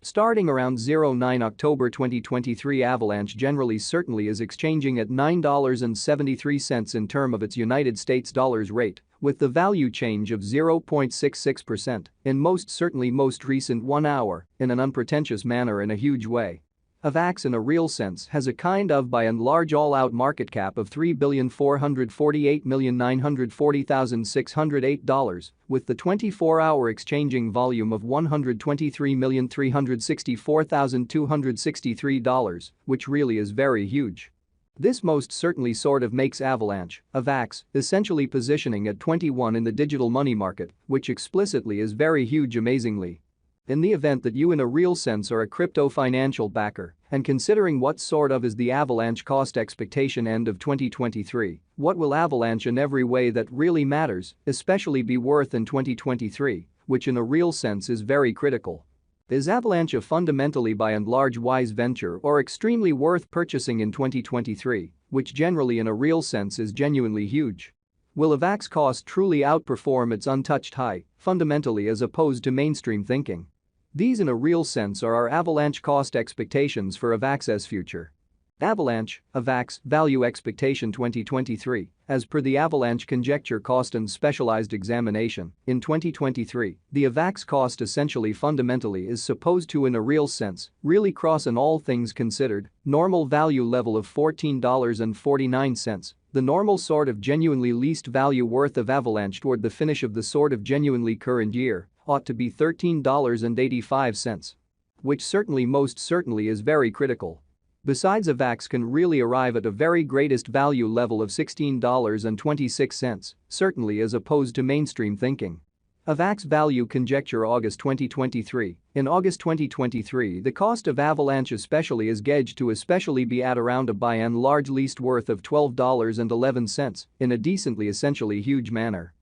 Starting around 09 October 2023, Avalanche generally certainly is exchanging at $9.73 in term of its United States dollars rate, with the value change of 0.66% in most recent 1 hour in an unpretentious manner in a huge way. Avax in a real sense has a kind of by and large all-out market cap of $3,448,940,608 with the 24-hour exchanging volume of $123,364,263, which really is very huge. This most certainly sort of makes Avalanche, Avax, essentially positioning at 21 in the digital money market, which explicitly is very huge amazingly. In the event that you in a real sense are a crypto financial backer, and considering what sort of is the Avalanche cost expectation end of 2023, what will Avalanche in every way that really matters, especially be worth in 2023, which in a real sense is very critical. Is Avalanche a fundamentally by and large wise venture or extremely worth purchasing in 2023, which generally in a real sense is genuinely huge? Will Avax cost truly outperform its untouched high, fundamentally as opposed to mainstream thinking? These in a real sense are our Avalanche cost expectations for Avax's future. Avalanche, Avax, value expectation 2023, as per the Avalanche conjecture cost and specialized examination, in 2023, the Avax cost essentially fundamentally is supposed to in a real sense, really cross an all things considered, normal value level of $14.49, the normal sort of genuinely least value worth of Avalanche toward the finish of the sort of genuinely current year, ought to be $13.85. Which most certainly is very critical. Besides, Avax can really arrive at a very greatest value level of $16.26, certainly as opposed to mainstream thinking. Avax value conjecture August 2023. In August 2023, the cost of Avalanche especially is gauged to especially be at around a by and large least worth of $12.11 in a decently essentially huge manner.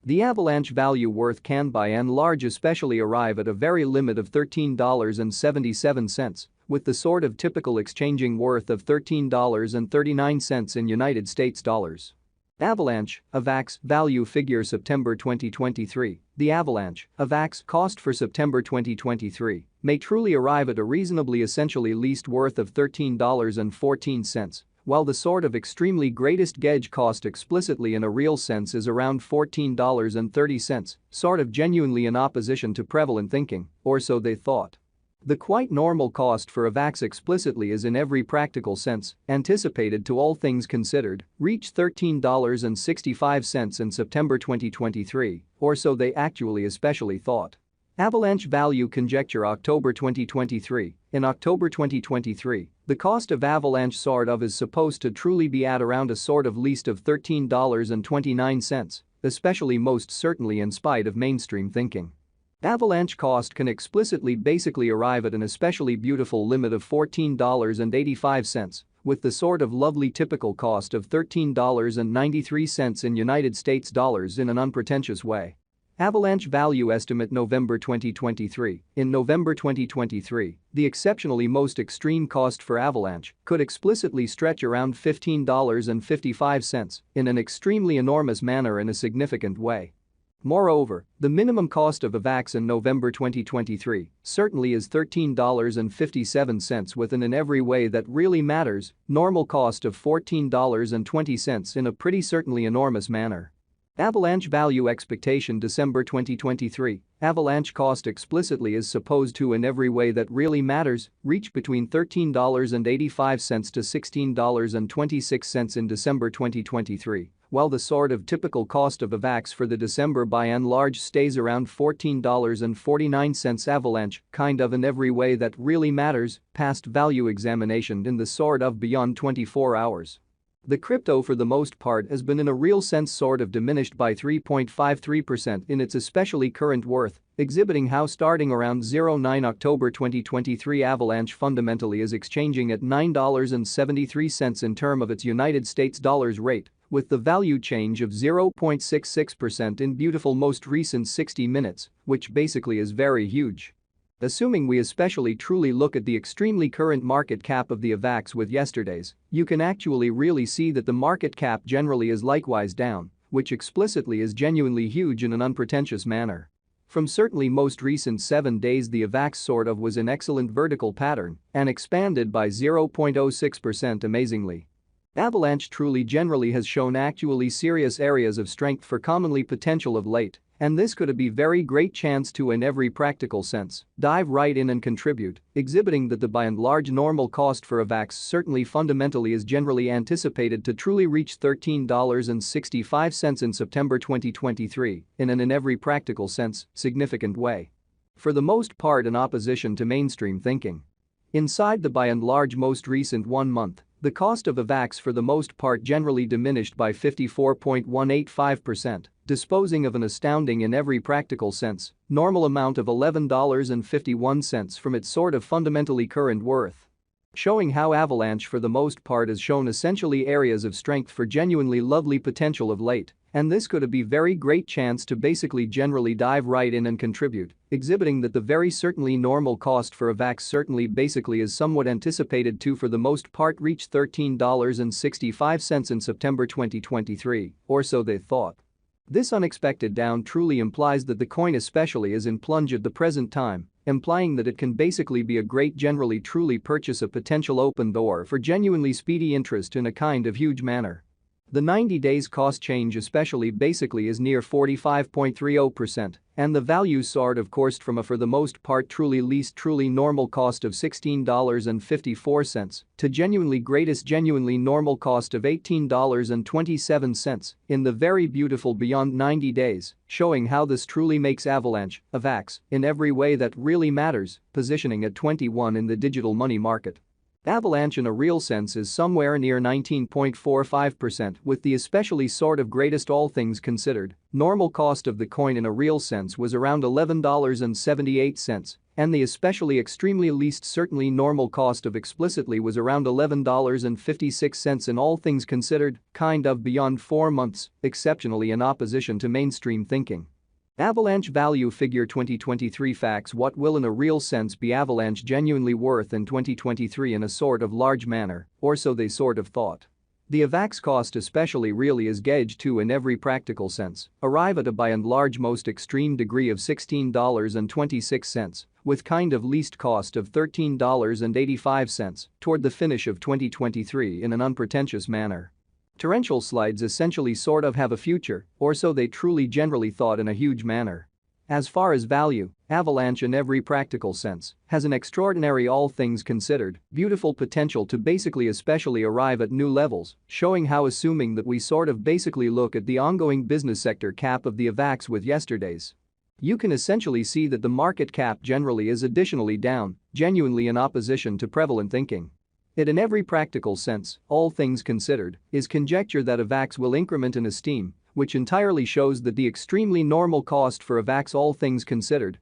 The Avalanche value worth can by and large especially arrive at a very limit of $13.77, with the sort of typical exchanging worth of $13.39 in United States dollars. Avalanche, Avax, value figure September 2023. The Avalanche, Avax cost for September 2023 may truly arrive at a reasonably essentially least worth of $13.14. While the sort of extremely greatest gauge cost explicitly in a real sense is around $14.30, sort of genuinely in opposition to prevalent thinking, or so they thought. The quite normal cost for Avax explicitly is in every practical sense, anticipated to all things considered, reach $13.65 in September 2023, or so they actually especially thought. Avalanche value conjecture October 2023. In October 2023, the cost of Avalanche sort of is supposed to truly be at around a sort of least of $13.29, especially most certainly in spite of mainstream thinking. Avalanche cost can explicitly basically arrive at an especially beautiful limit of $14.85, with the sort of lovely typical cost of $13.93 in United States dollars in an unpretentious way. Avalanche value estimate November 2023. In November 2023, the exceptionally most extreme cost for Avalanche could explicitly stretch around $15.55 in an extremely enormous manner in a significant way. Moreover, the minimum cost of Avax in November 2023 certainly is $13.57 with an in every way that really matters, normal cost of $14.20 in a pretty certainly enormous manner. Avalanche value expectation December 2023. Avalanche cost explicitly is supposed to in every way that really matters reach between $13.85 to $16.26 in December 2023, while the sort of typical cost of Avax for the December by and large stays around $14.49. Avalanche kind of in every way that really matters past value examination in the sort of beyond 24 hours. The crypto for the most part has been in a real sense sort of diminished by 3.53% in its especially current worth, exhibiting how starting around 09 October 2023 Avalanche fundamentally is exchanging at $9.73 in term of its United States dollars rate, with the value change of 0.66% in beautiful most recent 60 minutes, which basically is very huge. Assuming we especially truly look at the extremely current market cap of the Avax with yesterday's, you can actually really see that the market cap generally is likewise down, which explicitly is genuinely huge in an unpretentious manner. From certainly most recent 7 days the Avax sort of was in excellent vertical pattern and expanded by 0.06% amazingly. Avalanche truly generally has shown actually serious areas of strength for commonly potential of late, and this could be very great chance to in every practical sense dive right in and contribute, exhibiting that the by and large normal cost for Avax certainly fundamentally is generally anticipated to truly reach $13.65 in September 2023 in an in every practical sense significant way. For the most part in opposition to mainstream thinking. Inside the by and large most recent 1 month, the cost of Avax for the most part generally diminished by 54.185%, disposing of an astounding in every practical sense normal amount of $11.51 from its sort of fundamentally current worth. Showing how Avalanche for the most part has shown essentially areas of strength for genuinely lovely potential of late, and this could be very great chance to basically generally dive right in and contribute, exhibiting that the very certainly normal cost for Avax certainly basically is somewhat anticipated to for the most part reach $13.65 in September 2023, or so they thought. This unexpected down truly implies that the coin especially is in plunge at the present time, implying that it can basically be a great generally truly purchase a potential open door for genuinely speedy interest in a kind of huge manner. The 90 days cost change especially basically is near 45.30%, and the value sort of coursed from a for the most part truly least truly normal cost of $16.54 to genuinely greatest genuinely normal cost of $18.27 in the very beautiful beyond 90 days, showing how this truly makes Avalanche, Avax, in every way that really matters, positioning at 21 in the digital money market. Avalanche in a real sense is somewhere near 19.45% with the especially sort of greatest all things considered, normal cost of the coin in a real sense was around $11.78 and the especially extremely least certainly normal cost of explicitly was around $11.56 in all things considered, kind of beyond 4 months, exceptionally in opposition to mainstream thinking. Avalanche value figure 2023 facts. What will in a real sense be Avalanche genuinely worth in 2023 in a sort of large manner, or so they sort of thought. The Avax cost especially really is gauged to in every practical sense, arrive at a by and large most extreme degree of $16.26, with kind of least cost of $13.85 toward the finish of 2023 in an unpretentious manner. Torrential slides essentially sort of have a future, or so they truly generally thought in a huge manner. As far as value, Avalanche in every practical sense has an extraordinary all things considered, beautiful potential to basically especially arrive at new levels, showing how assuming that we sort of basically look at the ongoing business sector cap of the Avax with yesterday's. You can essentially see that the market cap generally is additionally down, genuinely in opposition to prevalent thinking. It in every practical sense, all things considered, is conjecture that Avax will increment in esteem, which entirely shows that the extremely normal cost for Avax all things considered